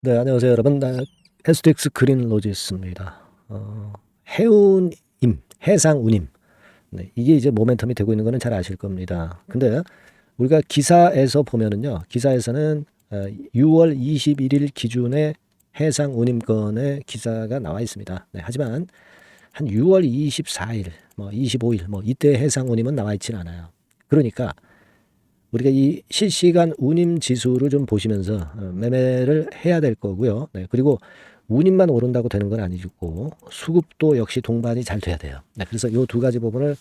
네, 안녕하세요, 여러분. SDX 그린 로지스입니다. 해운임, 해상운임. 네, 이게 이제 모멘텀이 되고 있는 거는 잘 아실 겁니다. 근데 우리가 기사에서 보면은요, 기사에서는 6월 21일 기준의 해상운임권의 기사가 나와 있습니다. 네, 하지만 한 6월 24일, 뭐 25일, 뭐 이때 해상운임은 나와 있지는 않아요. 그러니까 우리가 이 실시간 운임 지수를 좀 보시면서 매매를 해야 될 거고요. 네, 그리고 운임만 오른다고 되는 건 아니고 수급도 역시 동반이 잘 돼야 돼요. 네, 그래서 이 두 가지 부분을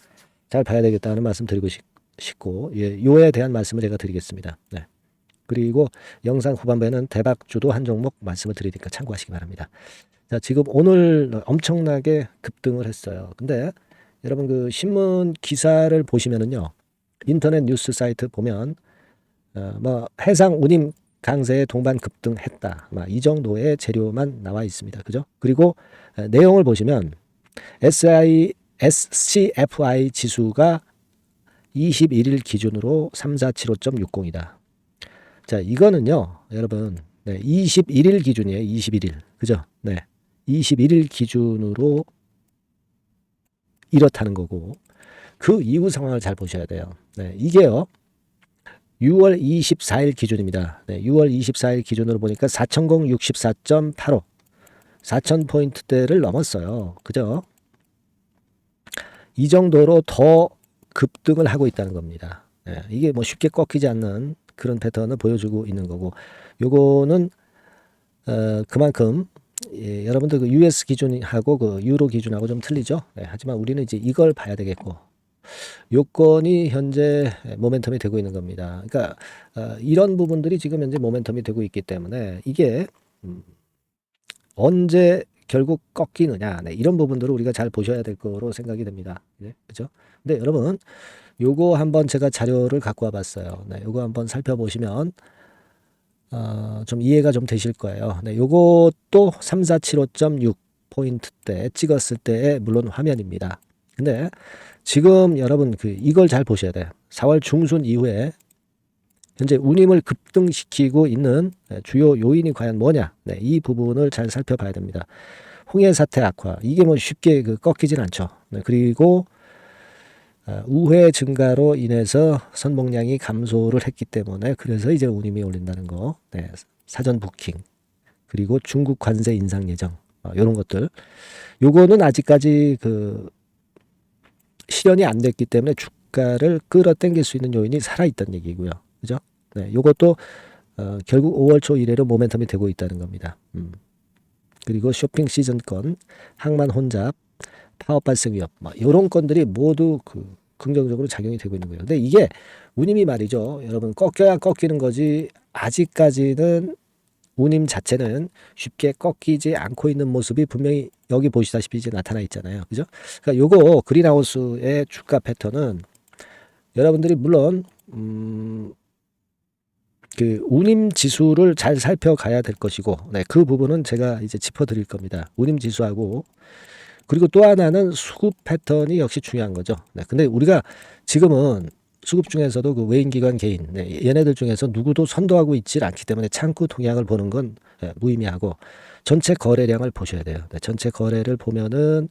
잘 봐야 되겠다는 말씀 드리고 싶고, 예, 요에 대한 말씀을 제가 드리겠습니다. 네. 그리고 영상 후반부에는 대박주도 한 종목 말씀을 드리니까 참고하시기 바랍니다. 자, 지금 오늘 엄청나게 급등을 했어요. 근데 여러분 그 신문 기사를 보시면은요. 인터넷 뉴스 사이트 보면 뭐 해상 운임 강세에 동반 급등했다. 이 정도의 재료만 나와 있습니다. 그죠? 그리고 내용을 보시면 SCFI 지수가 21일 기준으로 3475.60이다. 자, 이거는요, 여러분, 네, 21일 기준이에요. 21일. 그죠? 네. 21일 기준으로 이렇다는 거고, 그 이후 상황을 잘 보셔야 돼요. 네, 이게요, 6월 24일 기준입니다. 네, 6월 24일 기준으로 보니까 4064.85, 4000포인트대를 넘었어요. 그죠? 이 정도로 더 급등을 하고 있다는 겁니다. 네, 이게 뭐 쉽게 꺾이지 않는 그런 패턴을 보여주고 있는 거고, 요거는 그만큼 예, 여러분들 그 US 기준하고 그 유로 기준하고 좀 틀리죠. 네, 하지만 우리는 이제 이걸 봐야 되겠고, 요건이 현재 모멘텀이 되고 있는 겁니다. 그러니까 이런 부분들이 지금 현재 모멘텀이 되고 있기 때문에 이게 언제 결국 꺾이느냐, 네, 이런 부분들을 우리가 잘 보셔야 될 거로 생각이 됩니다. 네, 그죠? 근데 여러분 요거 한번 제가 자료를 갖고 와봤어요. 네, 요거 한번 살펴보시면 좀 이해가 좀 되실 거예요. 네, 요것도 3475.6 포인트대 찍었을 때의 물론 화면입니다. 근데 지금 여러분 그 이걸 잘 보셔야 돼요. 4월 중순 이후에 현재 운임을 급등시키고 있는 주요 요인이 과연 뭐냐? 네, 이 부분을 잘 살펴봐야 됩니다. 홍해 사태 악화 이게 뭐 쉽게 꺾이진 않죠. 네, 그리고 우회 증가로 인해서 선봉량이 감소를 했기 때문에 그래서 이제 운임이 올린다는 거. 네, 사전 부킹 그리고 중국 관세 인상 예정 이런 것들. 요거는 아직까지 실현이 안 됐기 때문에 주가를 끌어당길 수 있는 요인이 살아있다는 얘기고요. 그죠? 네, 요것도 결국 5월 초 이래로 모멘텀이 되고 있다는 겁니다. 그리고 쇼핑 시즌권, 항만 혼잡, 파업 발생 위협, 이런 건들이 모두 긍정적으로 작용이 되고 있는 거예요. 근데 이게 운임이 말이죠. 여러분 꺾여야 꺾이는 거지 아직까지는 운임 자체는 쉽게 꺾이지 않고 있는 모습이 분명히 여기 보시다시피 이제 나타나 있잖아요. 그죠? 그러니까 요거 그린하우스의 주가 패턴은 여러분들이 물론 그 운임 지수를 잘 살펴가야 될 것이고, 네, 그 부분은 제가 이제 짚어드릴 겁니다. 운임 지수하고 그리고 또 하나는 수급 패턴이 역시 중요한 거죠. 네, 근데 우리가 지금은 수급 중에서도 그 외인기관 개인, 네, 얘네들 중에서 누구도 선도하고 있지 않기 때문에 창구 동향을 보는 건 무의미하고 전체 거래량을 보셔야 돼요. 네, 전체 거래를 보면은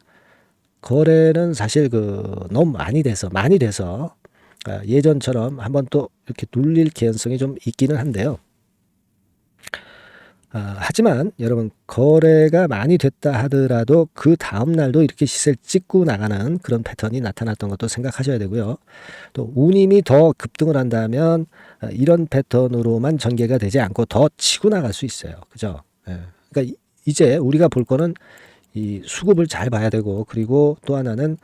거래는 사실 너무 많이 돼서 예전처럼 한번 또 이렇게 눌릴 개연성이 좀 있기는 한데요. 하지만 여러분 거래가 많이 됐다 하더라도 그 다음 날도 이렇게 시세를 찍고 나가는 그런 패턴이 나타났던 것도 생각하셔야 되고요. 또 운임이 더 급등을 한다면 이런 패턴으로만 전개가 되지 않고 더 치고 나갈 수 있어요. 그죠? 예. 그러니까 이제 우리가 볼 거는 이 수급을 잘 봐야 되고 그리고 또 하나는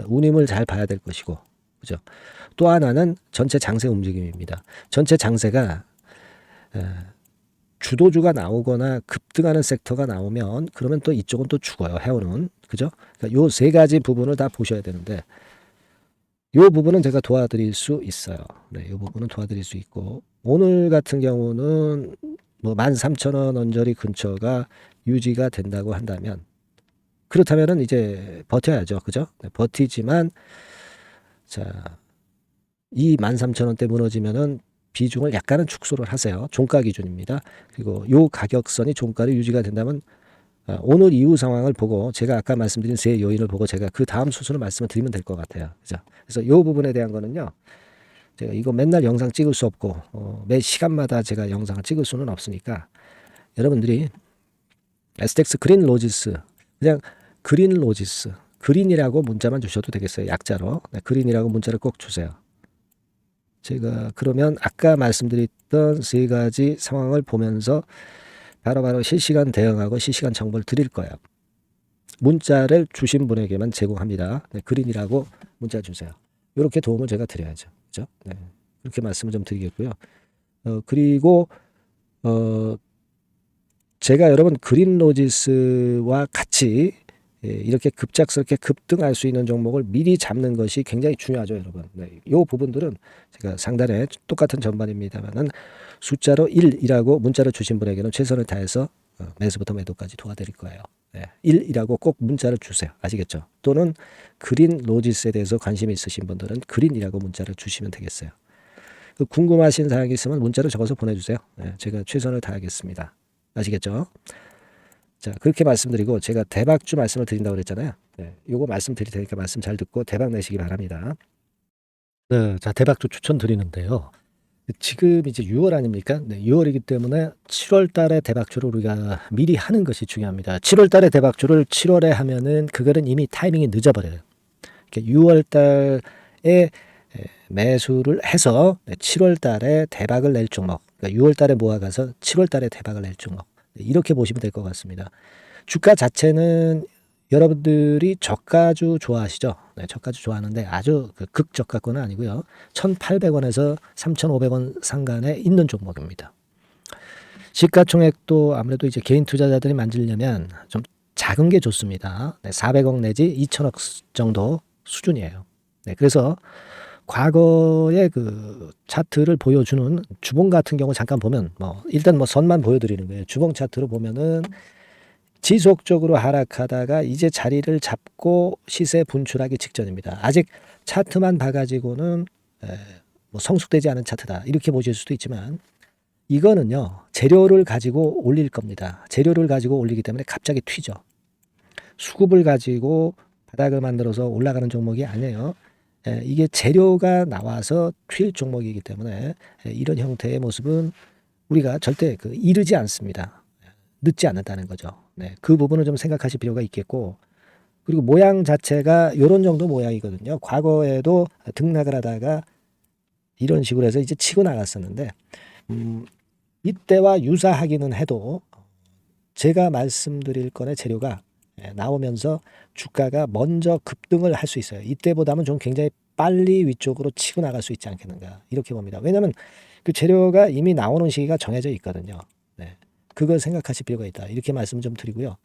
운임을 잘 봐야 될 것이고 그죠? 또 하나는 전체 장세 움직임입니다. 전체 장세가 주도주가 나오거나 급등하는 섹터가 나오면 그러면 또 이쪽은 또 죽어요. 해오는 그죠? 그러니까 요 세 가지 부분을 다 보셔야 되는데 요 부분은 제가 도와드릴 수 있어요. 네, 요 부분은 도와드릴 수 있고 오늘 같은 경우는 뭐 13,000원 언저리 근처가 유지가 된다고 한다면 그렇다면은 이제 버텨야죠. 그죠? 네, 버티지만 자, 이 13,000원대 무너지면은 비중을 약간은 축소를 하세요. 종가 기준입니다. 그리고 요 가격선이 종가로 유지가 된다면 오늘 이후 상황을 보고 제가 아까 말씀드린 세 요인을 보고 제가 그 다음 수순을 말씀을 드리면 될 것 같아요. 그죠? 그래서 요 부분에 대한 거는요. 제가 이거 맨날 영상 찍을 수 없고 매 시간마다 제가 영상을 찍을 수는 없으니까 여러분들이 STX 그린 로지스 그냥 그린 로지스 그린이라고 문자만 주셔도 되겠어요. 약자로. 네, 그린이라고 문자를 꼭 주세요. 제가 그러면 아까 말씀드렸던 세 가지 상황을 보면서 바로바로 실시간 대응하고 실시간 정보를 드릴 거예요. 문자를 주신 분에게만 제공합니다. 네, 그린이라고 문자 주세요. 이렇게 도움을 제가 드려야죠. 그죠? 네, 그렇게 말씀을 좀 드리겠고요. 그리고 제가 여러분 그린 로지스와 같이 이렇게 급작스럽게 급등할 수 있는 종목을 미리 잡는 것이 굉장히 중요하죠, 여러분. 네, 이 부분들은 제가 상단에 똑같은 전반입니다만은 숫자로 1이라고 문자를 주신 분에게는 최선을 다해서 매수부터 매도까지 도와드릴 거예요. 네, 1이라고 꼭 문자를 주세요. 아시겠죠? 또는 그린 로지스에 대해서 관심이 있으신 분들은 그린이라고 문자를 주시면 되겠어요. 궁금하신 사항이 있으면 문자로 적어서 보내주세요. 네, 제가 최선을 다하겠습니다. 아시겠죠? 자, 그렇게 말씀드리고 제가 대박주 말씀을 드린다고 그랬잖아요. 네, 요거 말씀드릴 테니까 말씀 잘 듣고 대박 내시기 바랍니다. 네, 자, 대박주 추천드리는데요. 지금 이제 6월 아닙니까? 네, 6월이기 때문에 7월 달에 대박주를 우리가 미리 하는 것이 중요합니다. 7월 달에 대박주를 7월에 하면은 그거는 이미 타이밍이 늦어버려요. 6월 달에 매수를 해서 7월 달에 대박을 낼 종목, 그러니까 6월 달에 모아가서 7월 달에 대박을 낼 종목, 이렇게 보시면 될 것 같습니다. 주가 자체는 여러분들이 저가주 좋아하시죠? 네, 저가주 좋아하는데 아주 극저가권은 아니고요. 1,800원에서 3,500원 상간에 있는 종목입니다. 시가총액도 아무래도 이제 개인 투자자들이 만지려면 좀 작은 게 좋습니다. 네, 400억 내지 2천억 정도 수준이에요. 네, 그래서 과거의 그 차트를 보여주는 주봉 같은 경우 잠깐 보면 일단 선만 보여드리는 거예요. 주봉 차트로 보면은 지속적으로 하락하다가 이제 자리를 잡고 시세 분출하기 직전입니다. 아직 차트만 봐가지고는 성숙되지 않은 차트다 이렇게 보실 수도 있지만 이거는요 재료를 가지고 올릴 겁니다. 재료를 가지고 올리기 때문에 갑자기 튀죠. 수급을 가지고 바닥을 만들어서 올라가는 종목이 아니에요. 이게 재료가 나와서 튈 종목이기 때문에 이런 형태의 모습은 우리가 절대 이르지 않습니다. 늦지 않는다는 거죠. 네, 그 부분을 좀 생각하실 필요가 있겠고, 그리고 모양 자체가 이런 정도 모양이거든요. 과거에도 등락을 하다가 이런 식으로 해서 이제 치고 나갔었는데 이때와 유사하기는 해도 제가 말씀드릴 건의 재료가 나오면서 주가가 먼저 급등을 할 수 있어요. 이때보다는 좀 굉장히 빨리 위쪽으로 치고 나갈 수 있지 않겠는가 이렇게 봅니다. 왜냐하면 그 재료가 이미 나오는 시기가 정해져 있거든요. 네, 그걸 생각하실 필요가 있다. 이렇게 말씀 좀 드리고요.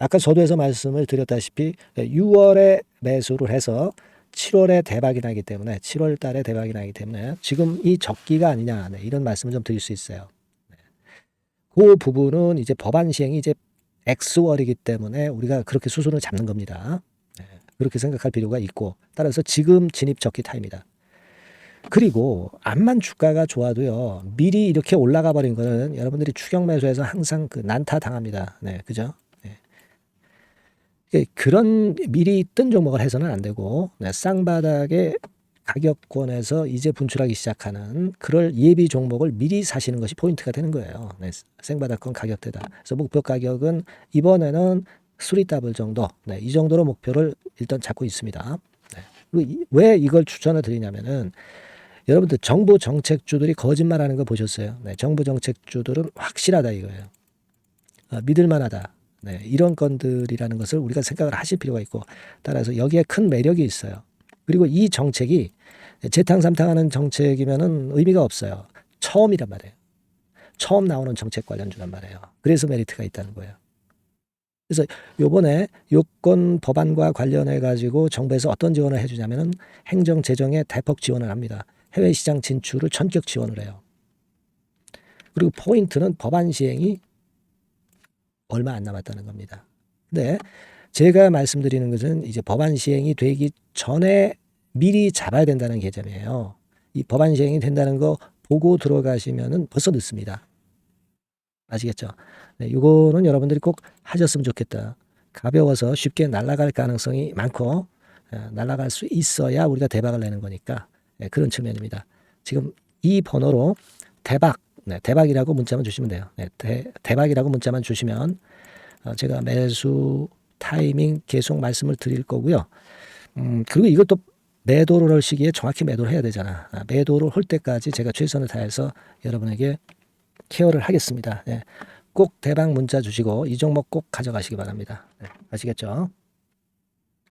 아까 서두에서 말씀을 드렸다시피 6월에 매수를 해서 7월에 대박이 나기 때문에 7월 달에 대박이 나기 때문에 지금 이 적기가 아니냐 이런 말씀을 좀 드릴 수 있어요. 그 부분은 이제 법안 시행이 이제 X월이기 때문에 우리가 그렇게 수순을 잡는 겁니다. 그렇게 생각할 필요가 있고 따라서 지금 진입 적기 타임이다. 그리고 암만 주가가 좋아도요 미리 이렇게 올라가 버린 거는 여러분들이 추격 매수해서 항상 난타 당합니다. 네, 그죠? 네. 그런 미리 뜬 종목을 해서는 안 되고 쌍바닥의 가격권에서 이제 분출하기 시작하는 그럴 예비 종목을 미리 사시는 것이 포인트가 되는 거예요. 네, 생바닥권 가격대다. 그래서 목표 가격은 이번에는 3더블 정도, 이 정도로 목표를 일단 잡고 있습니다. 왜 이걸 추천을 드리냐면은 여러분들 정부 정책주들이 거짓말하는 거 보셨어요? 정부 정책주들은 확실하다 이거예요. 믿을만하다. 이런 건들이라는 것을 우리가 생각을 하실 필요가 있고 따라서 여기에 큰 매력이 있어요. 그리고 이 정책이 재탕삼탕하는 정책이면은 의미가 없어요. 처음이란 말이에요. 처음 나오는 정책 관련주란 말이에요. 그래서 메리트가 있다는 거예요. 그래서 요번에 요건 법안과 관련해 가지고 정부에서 어떤 지원을 해주냐면은 행정 재정에 대폭 지원을 합니다. 해외 시장 진출을 전격 지원을 해요. 그리고 포인트는 법안 시행이 얼마 안 남았다는 겁니다. 근데 제가 말씀드리는 것은 이제 법안 시행이 되기 전에 미리 잡아야 된다는 개념이에요. 이 법안 시행이 된다는 거 보고 들어가시면은 벌써 늦습니다. 아시겠죠? 네, 이거는 여러분들이 꼭 하셨으면 좋겠다. 가벼워서 쉽게 날아갈 가능성이 많고 날아갈 수 있어야 우리가 대박을 내는 거니까 그런 측면입니다. 지금 이 번호로 대박, 네, 대박이라고 문자만 주시면 돼요. 네, 대박이라고 문자만 주시면 제가 매수 타이밍 계속 말씀을 드릴 거고요. 그리고 이것도 매도를 할 시기에 정확히 매도를 해야 되잖아. 매도를 할 때까지 제가 최선을 다해서 여러분에게 케어를 하겠습니다. 꼭 대박 문자 주시고 이 종목 꼭 가져가시기 바랍니다. 아시겠죠?